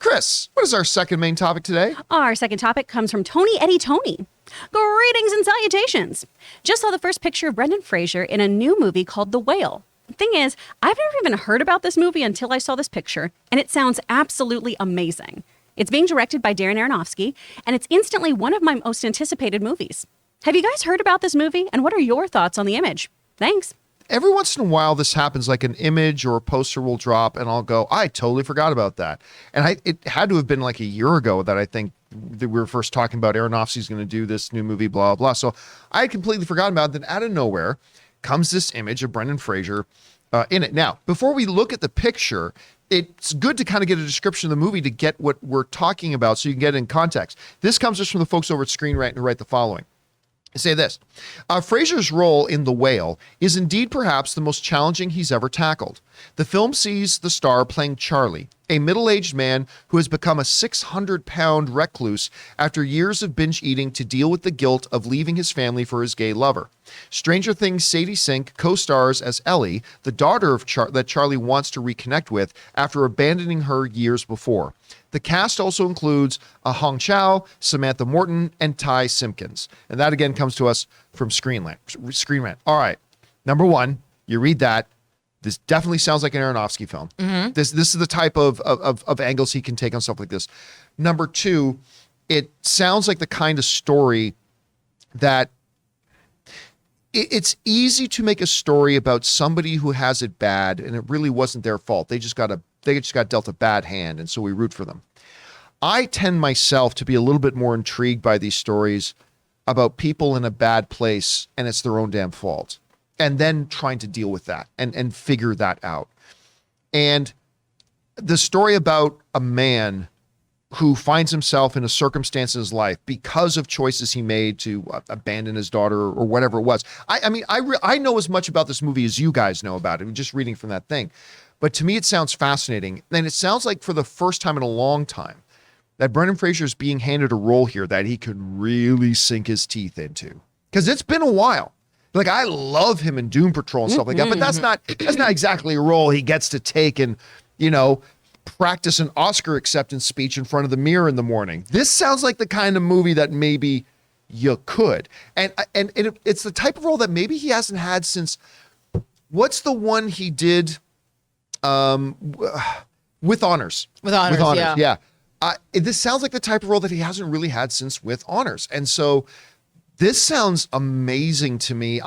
Chris, what is our second main topic today? Our second topic comes from Tony Eddie Tony. Greetings and salutations. Just saw the first picture of Brendan Fraser in a new movie called The Whale. The thing is, I've never even heard about this movie until I saw this picture, and it sounds absolutely amazing. It's being directed by Darren Aronofsky, and it's instantly one of my most anticipated movies. Have you guys heard about this movie, and what are your thoughts on the image? Thanks. Every once in a while, this happens, like an image or a poster will drop, and I'll go, I totally forgot about that. And it had to have been like a year ago that I think that we were first talking about Aronofsky's going to do this new movie, blah, blah. So I had completely forgotten about it. Then out of nowhere comes this image of Brendan Fraser in it. Now, before we look at the picture, it's good to kind of get a description of the movie to get what we're talking about so you can get it in context. This comes just from the folks over at Screen Rant who write the following. They say this, Fraser's role in The Whale is indeed perhaps the most challenging he's ever tackled. The film sees the star playing Charlie, a middle-aged man who has become a 600-pound recluse after years of binge eating to deal with the guilt of leaving his family for his gay lover. Stranger Things' Sadie Sink co-stars as Ellie, the daughter of that Charlie wants to reconnect with after abandoning her years before. The cast also includes Hong Chow, Samantha Morton, and Ty Simpkins. And that again comes to us from Screen Rant. All right, number one, you read that. This definitely sounds like an Aronofsky film. Mm-hmm. This is the type of angles he can take on stuff like this. Number two, it sounds like the kind of story that it's easy to make a story about somebody who has it bad, and it really wasn't their fault. They just got dealt a bad hand, and so we root for them. I tend myself to be a little bit more intrigued by these stories about people in a bad place, and it's their own damn fault, and then trying to deal with that and figure that out. And the story about a man who finds himself in a circumstance in his life because of choices he made to abandon his daughter or whatever it was. I know as much about this movie as you guys know about it, just reading from that thing. But to me, it sounds fascinating. And it sounds like for the first time in a long time that Brendan Fraser is being handed a role here that he could really sink his teeth into. Because it's been a while. Like, I love him in Doom Patrol and stuff like that, but that's not exactly a role he gets to take and, practice an Oscar acceptance speech in front of the mirror in the morning. This sounds like the kind of movie that maybe you could. And it's the type of role that maybe he hasn't had since, what's the one he did with Honors? With Honors, yeah. This sounds like the type of role that he hasn't really had since With Honors. And so this sounds amazing to me.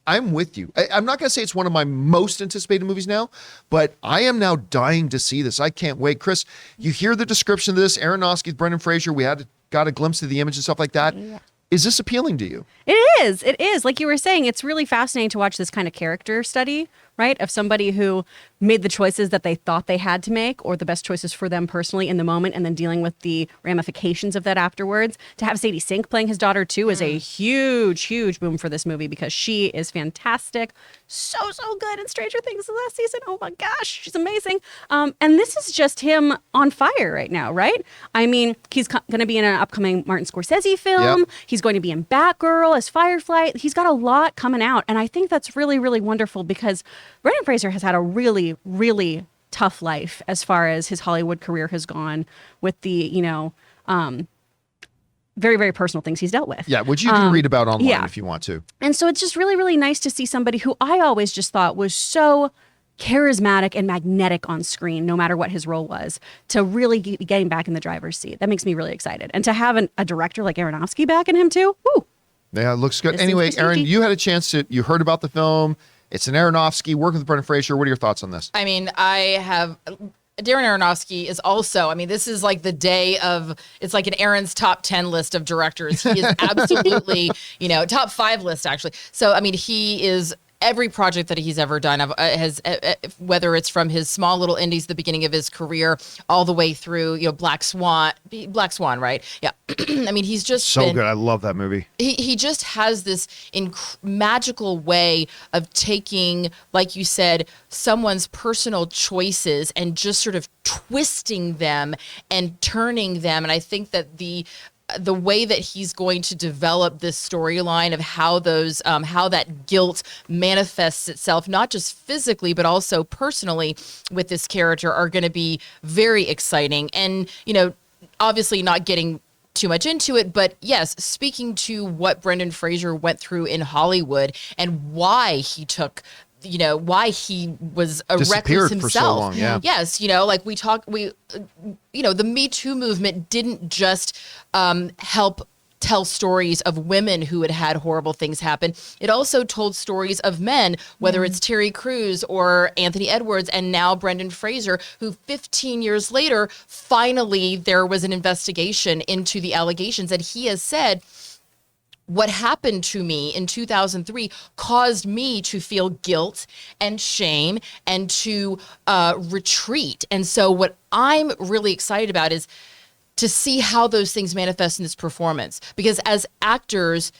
I'm with you. I'm not going to say it's one of my most anticipated movies now, but I am now dying to see this. I can't wait. Chris, you hear the description of this, Aronofsky's Brendan Fraser. We got a glimpse of the image and stuff like that. Yeah. Is this appealing to you? It is. Like you were saying, it's really fascinating to watch this kind of character study, right? Of somebody who made the choices that they thought they had to make or the best choices for them personally in the moment and then dealing with the ramifications of that afterwards. To have Sadie Sink playing his daughter too is a huge, huge boom for this movie because she is fantastic. So good in Stranger Things the last season. Oh my gosh, she's amazing. And this is just him on fire right now, right? I mean, he's going to be in an upcoming Martin Scorsese film. Yep. He's going to be in Batgirl as Firefly. He's got a lot coming out. And I think that's really, really wonderful because Brendan Fraser has had a really, really tough life as far as his Hollywood career has gone with the, very, very personal things he's dealt with. Yeah, which you can read about online if you want to. And so it's just really, really nice to see somebody who I always just thought was so charismatic and magnetic on screen, no matter what his role was, to really be getting back in the driver's seat. That makes me really excited. And to have a director like Aronofsky back in him too, woo! Yeah, it looks good. Anyway, Aaron, you had a chance you heard about the film. It's an Aronofsky working with Brendan Fraser. What are your thoughts on this? I mean, Darren Aronofsky is also, this is like the day of, it's like an Aaron's top 10 list of directors. He is absolutely, top 5 list actually. So, he is, every project that he's ever done has, whether it's from his small little indies, the beginning of his career, all the way through, Black Swan, right? Yeah. He's just so good. I love that movie. He just has this magical way of taking, like you said, someone's personal choices and just sort of twisting them and turning them. And I think that the way that he's going to develop this storyline of how those how that guilt manifests itself, not just physically but also personally with this character, are going to be very exciting. And obviously not getting too much into it, but yes, speaking to what Brendan Fraser went through in Hollywood and why he took, why he was a recluse himself. For so long, yeah. Yes, the Me Too movement didn't just help tell stories of women who had had horrible things happen. It also told stories of men, whether it's Terry Crews or Anthony Edwards, and now Brendan Fraser, who 15 years later, finally there was an investigation into the allegations. And he has said, what happened to me in 2003 caused me to feel guilt and shame and to retreat. And so what I'm really excited about is to see how those things manifest in this performance. Because as actors,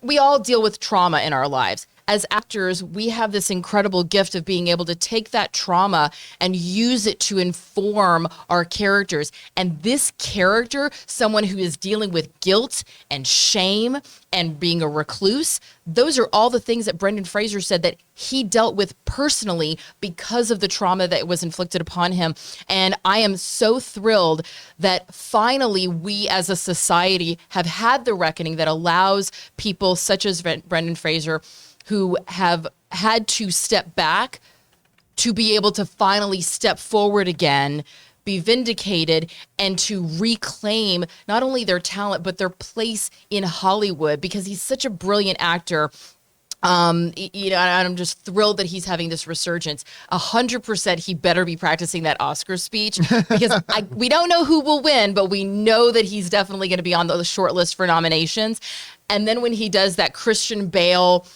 we all deal with trauma in our lives. As actors, we have this incredible gift of being able to take that trauma and use it to inform our characters. And this character, someone who is dealing with guilt and shame and being a recluse, those are all the things that Brendan Fraser said that he dealt with personally because of the trauma that was inflicted upon him. And I am so thrilled that finally we as a society have had the reckoning that allows people such as Brendan Fraser, who have had to step back, to be able to finally step forward again, be vindicated, and to reclaim not only their talent, but their place in Hollywood, because he's such a brilliant actor. And I'm just thrilled that he's having this resurgence. 100% he better be practicing that Oscar speech, because we don't know who will win, but we know that he's definitely going to be on the short list for nominations. And then when he does that Christian Bale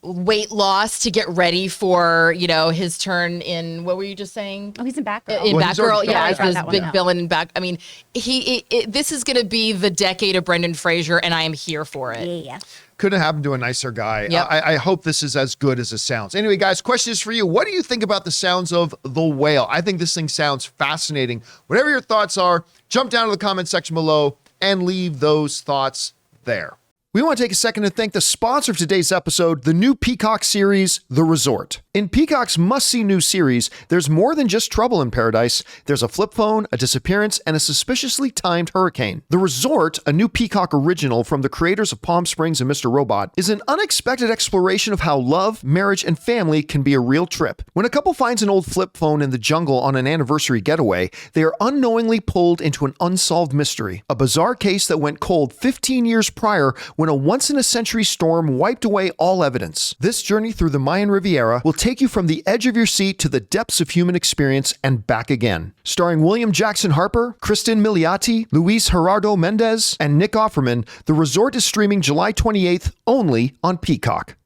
weight loss to get ready for his turn in, what were you just saying? Oh, he's in Batgirl. In Batgirl, yeah, as this big villain in Bat. I mean, this is going to be the decade of Brendan Fraser, and I am here for it. Yeah. Couldn't happen to a nicer guy. Yep. I hope this is as good as it sounds. Anyway, guys, question is for you. What do you think about the sounds of The Whale? I think this thing sounds fascinating. Whatever your thoughts are, jump down to the comment section below and leave those thoughts there. We want to take a second to thank the sponsor of today's episode, the new Peacock series, The Resort. In Peacock's must-see new series, there's more than just trouble in paradise. There's a flip phone, a disappearance, and a suspiciously timed hurricane. The Resort, a new Peacock original from the creators of Palm Springs and Mr. Robot, is an unexpected exploration of how love, marriage, and family can be a real trip. When a couple finds an old flip phone in the jungle on an anniversary getaway, they are unknowingly pulled into an unsolved mystery, a bizarre case that went cold 15 years prior when a once-in-a-century storm wiped away all evidence. This journey through the Mayan Riviera will take you from the edge of your seat to the depths of human experience and back again. Starring William Jackson Harper, Kristen Milioti, Luis Gerardo Mendez, and Nick Offerman, The Resort is streaming July 28th only on Peacock.